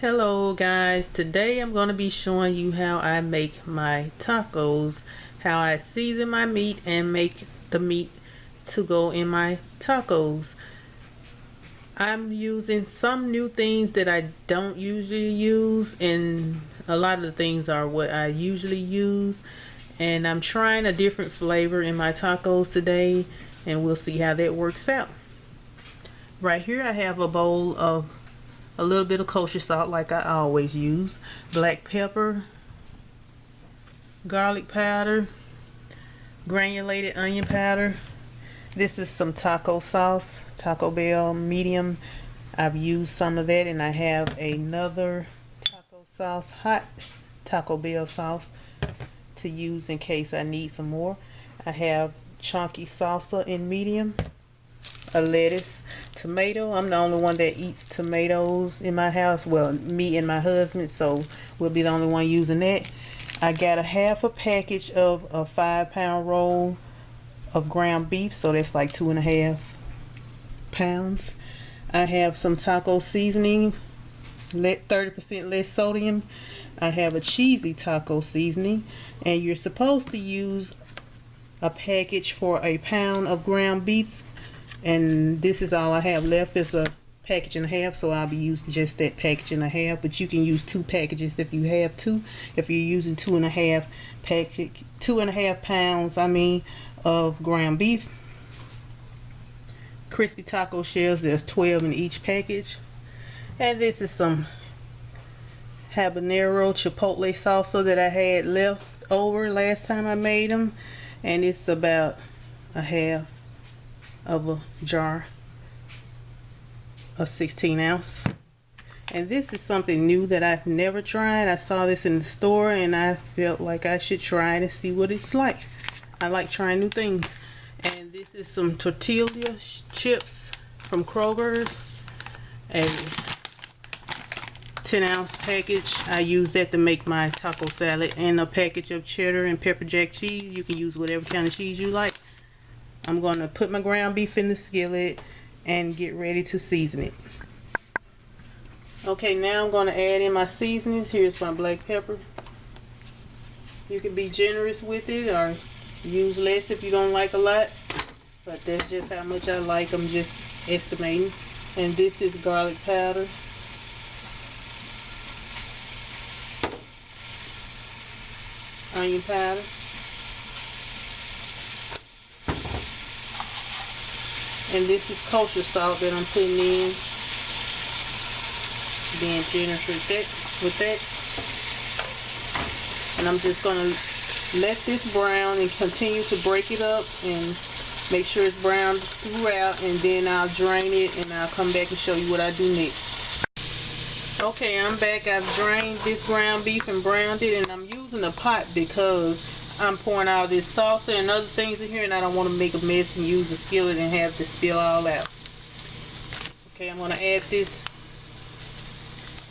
Hello guys, today I'm going to be showing you how I make my tacos, how I season my meat and make the meat to go in my tacos. I'm using some new things that I don't usually use, and a lot of the things are what I usually use, and I'm trying a different flavor in my tacos today, and we'll see how that works out. Right here I have a bowl of a little bit of kosher salt like I always use, black pepper, garlic powder, granulated onion powder. This is some taco sauce, Taco Bell medium. I've used some of that, and I have another taco sauce, hot Taco Bell sauce to use in case I need some more. I have chunky salsa in medium, a lettuce, tomato. I'm the only one that eats tomatoes in my house. Well, me and my husband, so we'll be the only one using that. I got a half a package of a 5-pound roll of ground beef, so that's like 2.5 pounds. I have some taco seasoning, 30% less sodium. I have a cheesy taco seasoning, and you're supposed to use a package for a pound of ground beef, and this is all I have left. Is a package and a half, so I'll be using just that package and a half, but you can use 2 packages if you have to, if you're using 2.5 pounds of ground beef. Crispy taco shells, there's 12 in each package. And this is some habanero chipotle salsa that I had left over last time I made them, and it's about a half of a jar, a 16 ounce. And this is something new that I've never tried. I saw this in the store and I felt like I should try it and see what it's like. I like trying new things. And this is some tortilla chips from Kroger, a 10-ounce package. I use that to make my taco salad, and a package of cheddar and pepper jack cheese. You can use whatever kind of cheese you like. I'm going to put my ground beef in the skillet and get ready to season it. Okay, now I'm going to add in my seasonings. Here's my black pepper. You can be generous with it or use less if you don't like a lot, but that's just how much I like. I'm just estimating. And this is garlic powder. Onion powder. And this is kosher salt that I'm putting in. Being generous with that. And I'm just going to let this brown and continue to break it up and make sure it's browned throughout, and then I'll drain it and I'll come back and show you what I do next. Okay, I'm back. I've drained this ground beef and browned it, and I'm using a pot because I'm pouring all this salsa and other things in here, and I don't want to make a mess and use the skillet and have to spill all out. Okay, I'm going to add this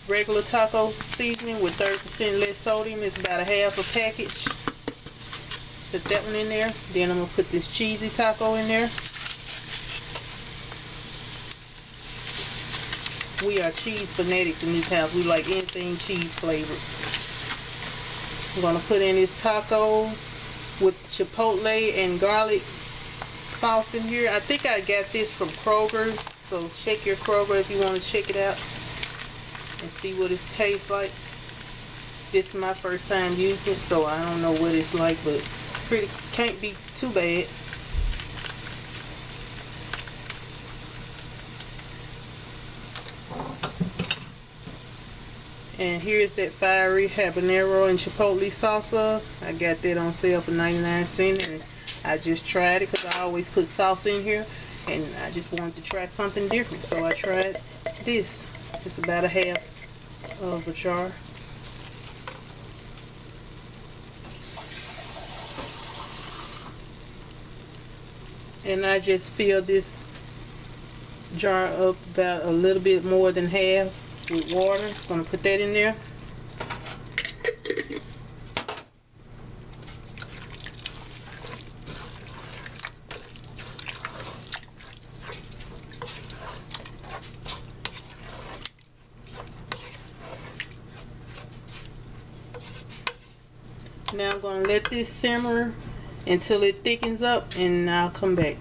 regular taco seasoning with 30% less sodium. It's about a half a package. Put that one in there. Then I'm going to put this cheesy taco in there. We are cheese fanatics in this house. We like anything cheese flavored. I'm going to put in this taco with chipotle and garlic sauce in here. I think I got this from Kroger, so check your Kroger if you want to check it out and see what it tastes like. This is my first time using it, so I don't know what it's like, but can't be too bad. And here's that fiery habanero and chipotle salsa. I got that on sale for 99 cents, and I just tried it because I always put salsa in here, and I just wanted to try something different, so I tried this. It's about a half of a jar. And I just filled this jar up about a little bit more than half with water. I'm going to put that in there. Now I'm going to let this simmer until it thickens up, and I'll come back.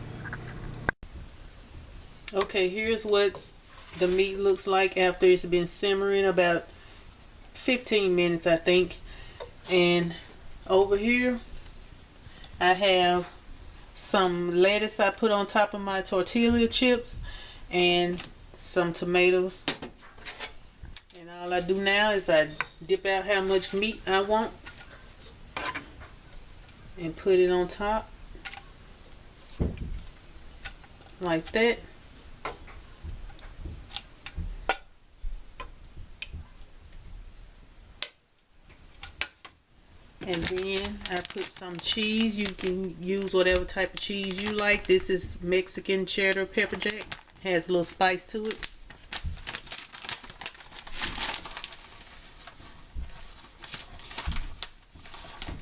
Okay, here's what the meat looks like after it's been simmering about 15 minutes, I think. And over here I have some lettuce I put on top of my tortilla chips and some tomatoes. And all I do now is I dip out how much meat I want and put it on top like that. And then I put some cheese. You can use whatever type of cheese you like. This is Mexican cheddar pepper jack. Has a little spice to it.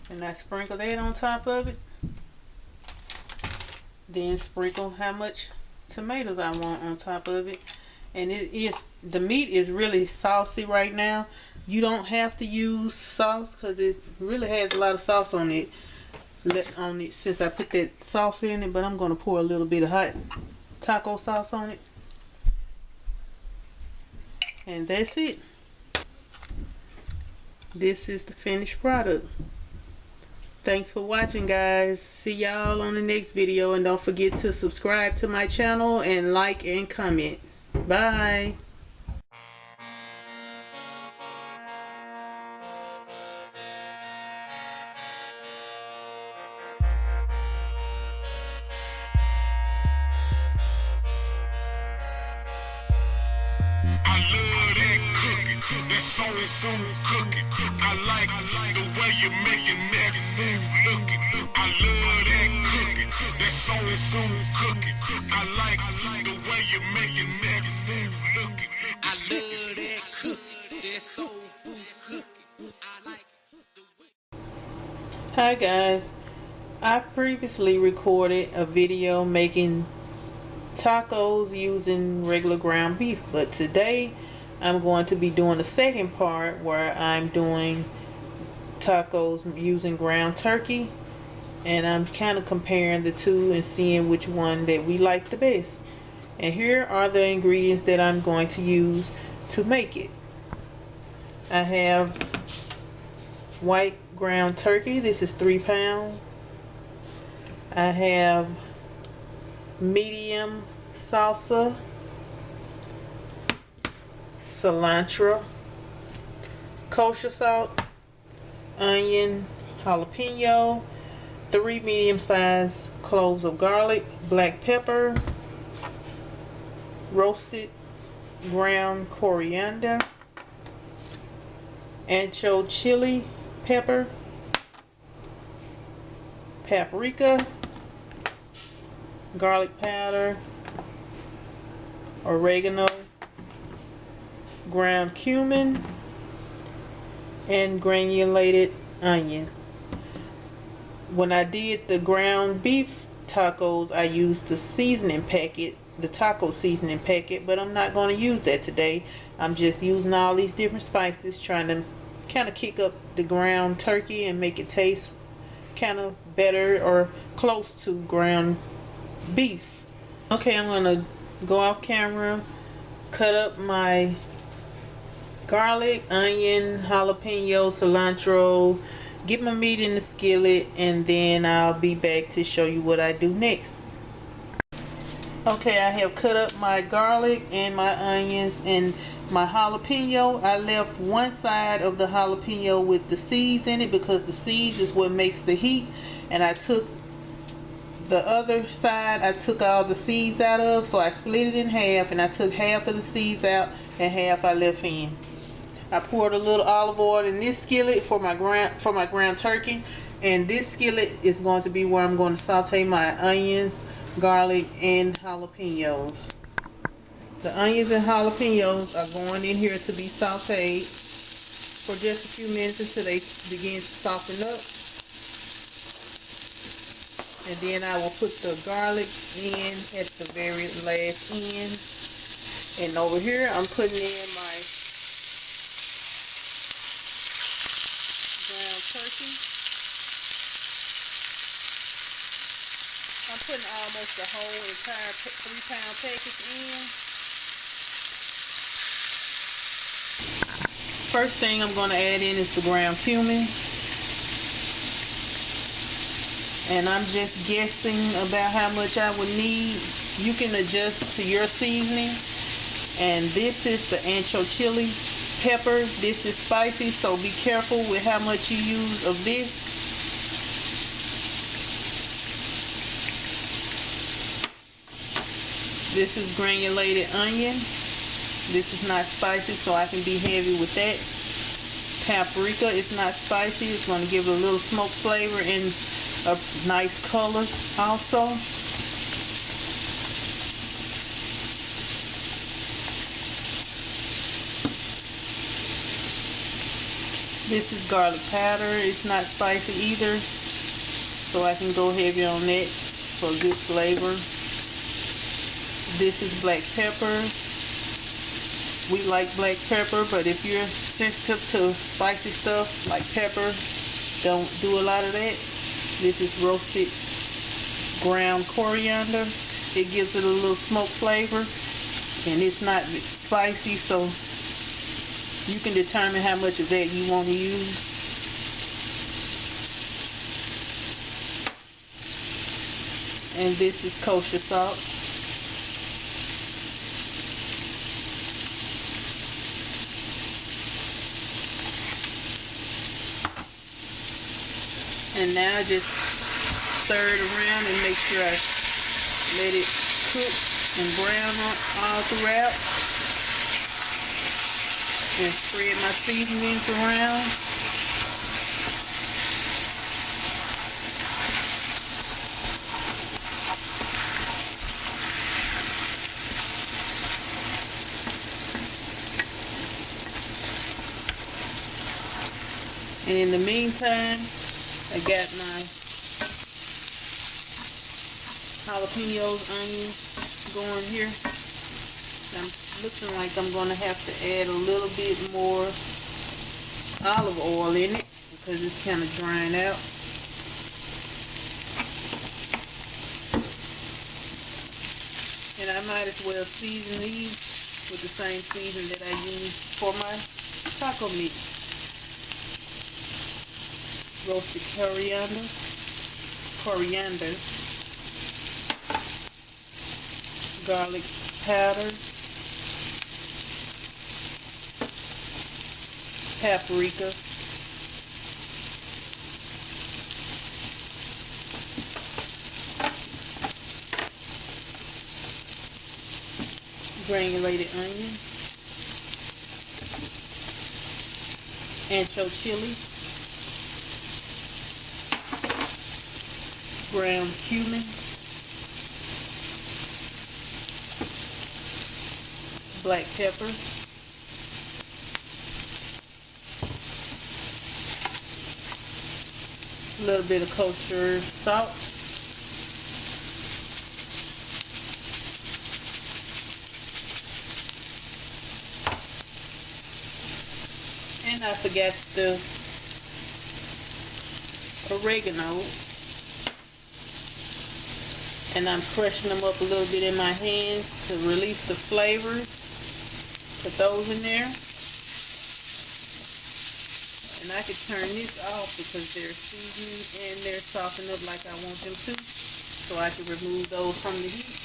And I sprinkle that on top of it. Then sprinkle how much tomatoes I want on top of it. And the meat is really saucy right now. You don't have to use sauce because it really has a lot of sauce on it. Since I put that sauce in it, but I'm going to pour a little bit of hot taco sauce on it. And that's it. This is the finished product. Thanks for watching, guys. See y'all on the next video, and don't forget to subscribe to my channel and like and comment. Bye. I love that cookie, that soul food cookie. I like the way you making that food looking. I love that cookie, that soul food cookie. I like the way you making that food looking. I love that cookie, that soul food cookie. I like the way. Hi guys. I previously recorded a video making tacos using regular ground beef, but today I'm going to be doing the second part where I'm doing tacos using ground turkey, and I'm kind of comparing the two and seeing which one that we like the best. And here are the ingredients that I'm going to use to make it. I have white ground turkey. This is 3 pounds. I have medium salsa, cilantro, kosher salt, onion, jalapeno, 3 medium-sized cloves of garlic, black pepper, roasted ground coriander, ancho chili pepper, paprika, garlic powder, oregano, ground cumin, and granulated onion. When I did the ground beef tacos, I used the seasoning packet, the taco seasoning packet, but I'm not going to use that today. I'm just using all these different spices, trying to kind of kick up the ground turkey and make it taste kind of better or close to ground beef. Okay, I'm gonna go off camera, cut up my garlic, onion, jalapeno, cilantro, get my meat in the skillet, and then I'll be back to show you what I do next. Okay, I have cut up my garlic and my onions and my jalapeno. I left one side of the jalapeno with the seeds in it because the seeds is what makes the heat, and I took the other side, I took all the seeds out of, so I split it in half, and I took half of the seeds out and half I left in. I poured a little olive oil in this skillet for my ground turkey, and this skillet is going to be where I'm going to saute my onions, garlic, and jalapenos. The onions and jalapenos are going in here to be sauteed for just a few minutes until they begin to soften up. And then I will put the garlic in at the very last end. And over here I'm putting in my ground turkey. putting almost the whole entire 3-pound package in. First thing I'm going to add in is the ground cumin. And I'm just guessing about how much I would need. You can adjust to your seasoning. And this is the ancho chili pepper. This is spicy, so be careful with how much you use of this. This is granulated onion. This is not spicy, so I can be heavy with that. Paprika is not spicy. It's going to give it a little smoke flavor and a nice color also. This is garlic powder. It's not spicy either, so I can go heavy on that for a good flavor. This is black pepper. We like black pepper, but if you're sensitive to spicy stuff like pepper, don't do a lot of that. This is roasted ground coriander. It gives it a little smoke flavor, and it's not spicy, so you can determine how much of that you want to use. And this is kosher salt. And now just stir it around and make sure I let it cook and brown all throughout. And spread my seasonings around. And in the meantime, I got my jalapenos, onions going here. I'm looking like I'm going to have to add a little bit more olive oil in it because it's kind of drying out. And I might as well season these with the same season that I use for my taco meat. Roasted coriander, garlic powder, paprika, granulated onion, ancho chili, ground cumin, black pepper, a little bit of kosher salt, and I forgot the oregano. And I'm crushing them up a little bit in my hands to release the flavors. Put those in there. And I can turn this off because they're seasoned and they're softened up like I want them to. So I can remove those from the heat.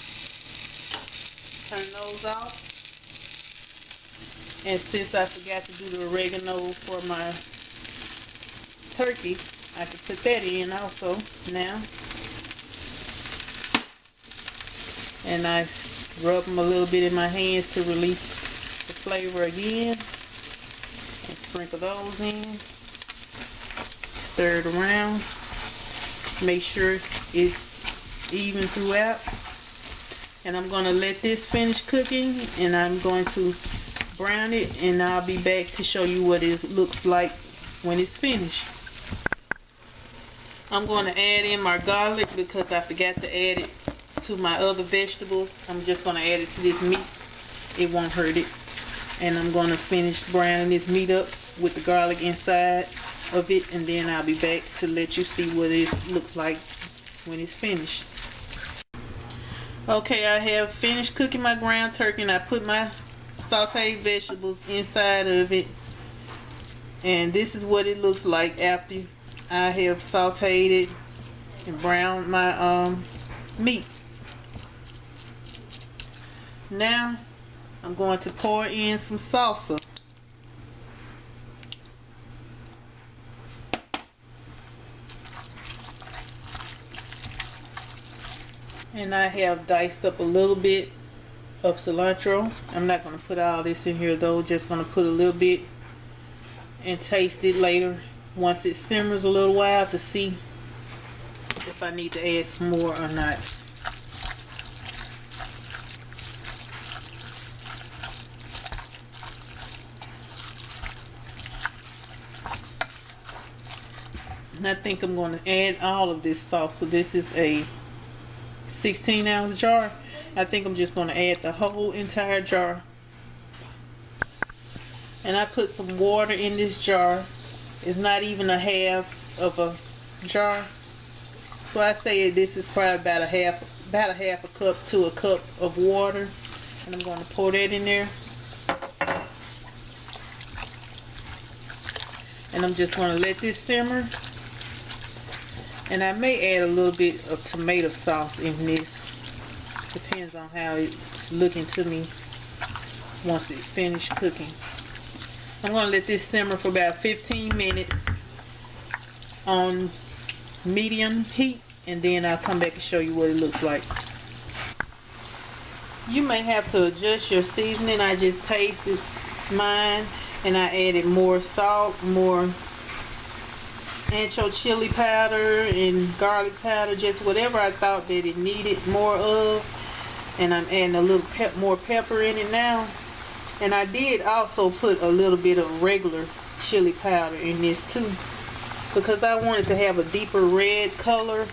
Turn those off. And since I forgot to do the oregano for my turkey, I can put that in also now. And I rub them a little bit in my hands to release the flavor again. And sprinkle those in. Stir it around. Make sure it's even throughout. And I'm going to let this finish cooking. And I'm going to brown it. And I'll be back to show you what it looks like when it's finished. I'm going to add in my garlic because I forgot to add it to my other vegetables. I'm just going to add it to this meat. It won't hurt it. And I'm going to finish browning this meat up with the garlic inside of it, and then I'll be back to let you see what it looks like when it's finished. Okay, I have finished cooking my ground turkey and I put my sauteed vegetables inside of it. And this is what it looks like after I have sauteed it and browned my meat. Now I'm going to pour in some salsa. And I have diced up a little bit of cilantro. I'm not going to put all this in here though, just going to put a little bit and taste it later once it simmers a little while to see if I need to add some more or not. And I think I'm going to add all of this sauce. So this is a 16-ounce jar. I think I'm just going to add the whole entire jar. And I put some water in this jar. It's not even a half of a jar. So I say this is probably about a half a cup to a cup of water. And I'm going to pour that in there. And I'm just going to let this simmer. And I may add a little bit of tomato sauce in this. Depends on how it's looking to me once it's finished cooking. I'm going to let this simmer for about 15 minutes on medium heat, and then I'll come back and show you what it looks like. You may have to adjust your seasoning. I just tasted mine and I added more salt, more ancho chili powder and garlic powder, just whatever I thought that it needed more of. And I'm adding a little more pepper in it now. And I did also put a little bit of regular chili powder in this too, because I wanted to have a deeper red color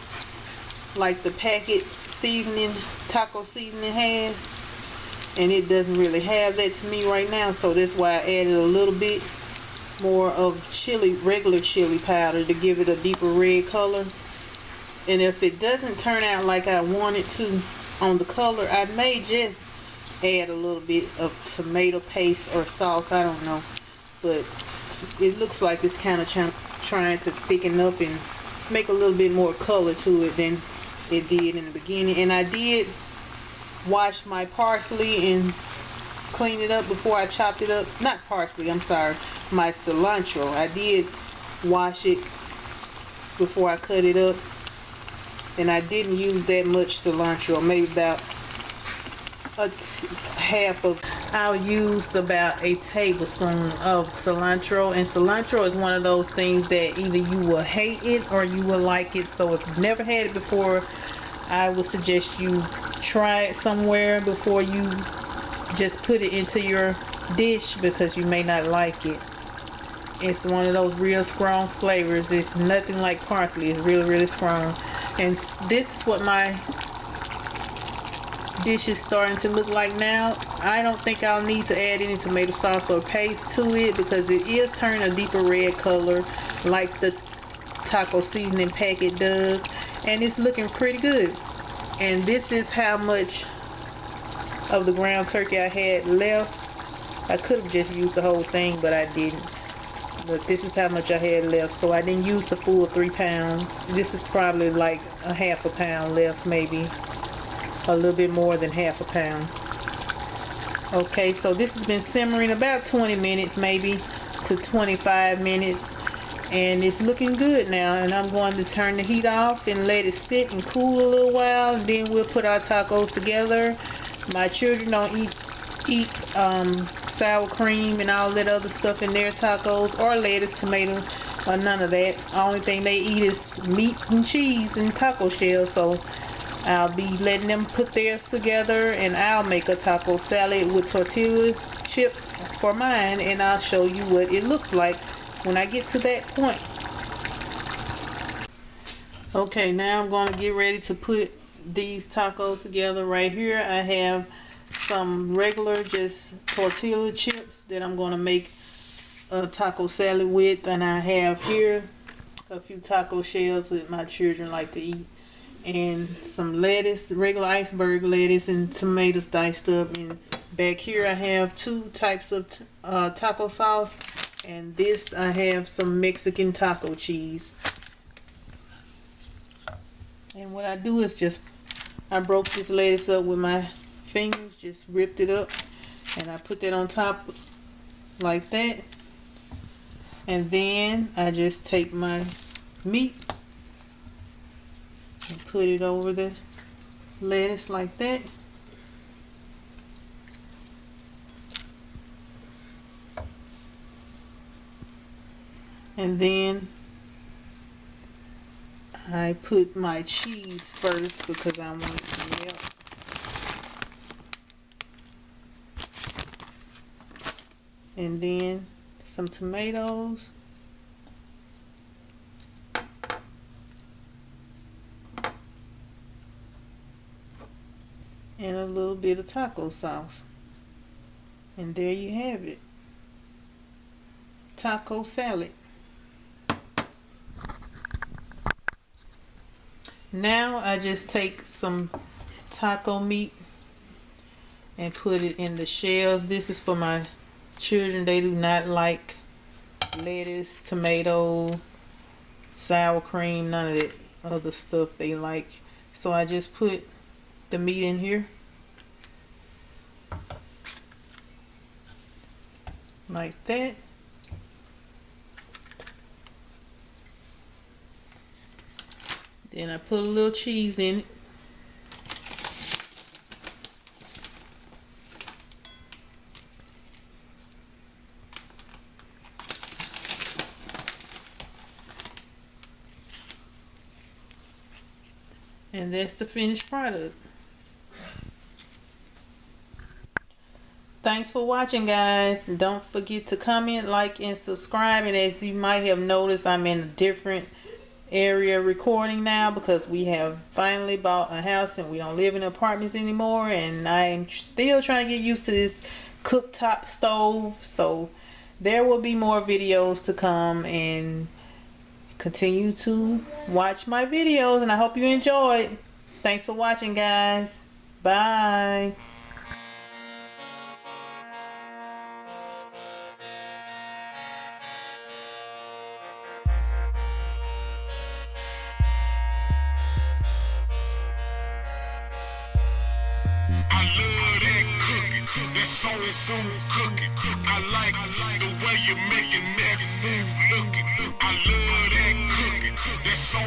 like the packet seasoning, taco seasoning has. And it doesn't really have that to me right now, so that's why I added a little bit more of regular chili powder to give it a deeper red color. And if it doesn't turn out like I want it to on the color, I may just add a little bit of tomato paste or sauce, I don't know. But it looks like it's kind of trying to thicken up and make a little bit more color to it than it did in the beginning. And I did wash my parsley and clean it up before I chopped it up. Not parsley, I'm sorry, my cilantro. I did wash it before I cut it up, and I didn't use that much cilantro, maybe about half of. I used about a tablespoon of cilantro, and cilantro is one of those things that either you will hate it or you will like it. So if you've never had it before, I would suggest you try it somewhere before you just put it into your dish, because you may not like it. It's one of those real strong flavors. It's nothing like parsley. It's really, really strong. And this is what my dish is starting to look like now. I don't think I'll need to add any tomato sauce or paste to it, because it is turning a deeper red color like the taco seasoning packet does. And it's looking pretty good. And this is how much of the ground turkey I had left. I could have just used the whole thing, but I didn't. But this is how much I had left, so I didn't use the full 3 pounds. This is probably like a half a pound left, maybe a little bit more than half a pound. Okay, so this has been simmering about 20 minutes, maybe to 25 minutes. And it's looking good now, and I'm going to turn the heat off and let it sit and cool a little while, and then we'll put our tacos together. My children don't eat sour cream and all that other stuff in their tacos, or lettuce, tomato, or none of that. The only thing they eat is meat and cheese and taco shells. So I'll be letting them put theirs together, and I'll make a taco salad with tortilla chips for mine, and I'll show you what it looks like when I get to that point. Okay, now I'm going to get ready to put these tacos together. Right here I have some regular just tortilla chips that I'm going to make a taco salad with, and I have here a few taco shells that my children like to eat, and some lettuce, regular iceberg lettuce, and tomatoes diced up. And back here I have 2 types of taco sauce, and this I have some Mexican taco cheese. And what I do is I broke this lettuce up with my fingers, just ripped it up, and I put that on top like that. And then I just take my meat and put it over the lettuce like that. And then I put my cheese first because I want it to melt. And then some tomatoes. And a little bit of taco sauce. And there you have it. Taco salad. Now I just take some taco meat and put it in the shells. This is for my children. They do not like lettuce, tomato, sour cream, none of that other stuff they like. So I just put the meat in here like that. Then I put a little cheese in it. And that's the finished product. Thanks for watching, guys. And don't forget to comment, like, and subscribe. And as you might have noticed, I'm in a different area recording now because we have finally bought a house and we don't live in apartments anymore. And I'm still trying to get used to this cooktop stove. So there will be more videos to come, and continue to watch my videos, and I hope you enjoyed. Thanks for watching, guys. Bye. I love that cookie, that soul cookie. I like the way you making that food looking. I love that cookie, that soul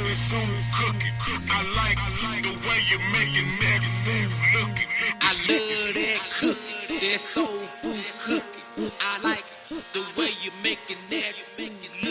cookie. I like the way you making that food looking. I love that cookie, that soul food cookie. I like the way you making that food looking.